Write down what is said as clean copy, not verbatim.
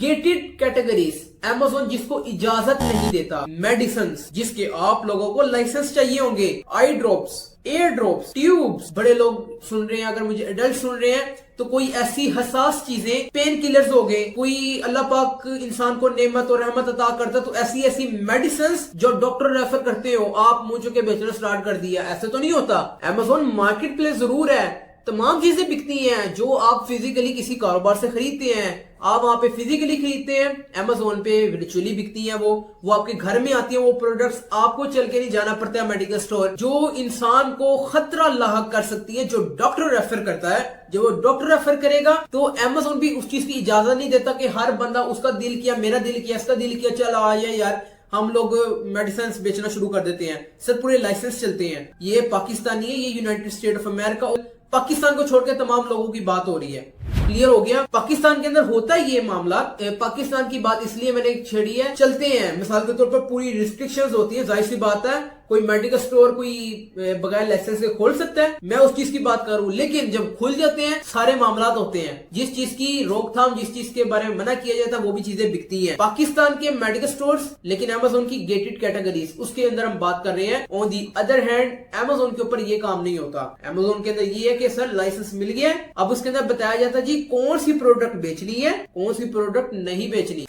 Gated categories, Amazon जिसको इजाजत नहीं देता, मेडिसिन जिसके आप लोगों को लाइसेंस चाहिए होंगे, eye drops, air drops, tubes, बड़े लोग सुन रहे हैं, अगर मुझे एडल्ट सुन रहे हैं तो कोई ऐसी हसास चीजें, पेन किलर्स हो गए, कोई अल्लाह पाक इंसान को नेमत और रहमत अता करता, तो ऐसी ऐसी मेडिसिन जो डॉक्टर रेफर करते हो आप मुंह चुके बेचना स्टार्ट कर दिया। ऐसे तो नहीं होता। Amazon मार्केट प्लेस जरूर है, तमाम चीजें बिकती हैं जो आप फिजिकली किसी कारोबार से खरीदते हैं, आप वहां पे फिजिकली खरीदते हैं, Amazon पे वर्चुअली बिकती हैं। वो आपके घर में आती है, वो प्रोडक्ट्स आपको चल के नहीं जाना पड़ता है मेडिकल स्टोर। जो इंसान को खतरा लाहक कर सकती है, जो डॉक्टर रेफर करता है, जब वो डॉक्टर रेफर करेगा तो Amazon भी उस चीज की इजाजत नहीं देता कि हर बंदा उसका दिल किया, मेरा दिल किया, इसका दिल किया, चल आया यार हम लोग मेडिसिन बेचना शुरू कर देते हैं, सर पूरे लाइसेंस चलते हैं। ये पाकिस्तानी है, ये United state of America, Pakistan को छोड़कर तमाम लोगों की बात हो रही है। क्लियर हो गया? पाकिस्तान के अंदर होता है ये मामला। पाकिस्तान की बात इसलिए मैंने छेड़ी है, चलते हैं मिसाल के तौर पर पूरी रिस्ट्रिक्शंस होती है, जाहिर सी बात है कोई मेडिकल स्टोर कोई बगैर लाइसेंस के खोल सकता है, मैं उस चीज की बात करूं। लेकिन जब खुल जाते हैं सारे मामला होते हैं, जिस चीज की रोकथाम, जिस चीज के बारे में मना किया जाता है वो भी चीजें बिकती हैं। पाकिस्तान के मेडिकल स्टोर्स, लेकिन Amazon की गेटेड कैटेगरीज, उसके अंदर हम बात कर रहे हैं। On the other hand Amazon के ऊपर ये काम नहीं होता। Amazon के अंदर ये है कि सर लाइसेंस मिल गया, अब उसके अंदर बताया जाता है जी कौन सी प्रोडक्ट बेचनी है, कौन सी प्रोडक्ट नहीं बेचनी।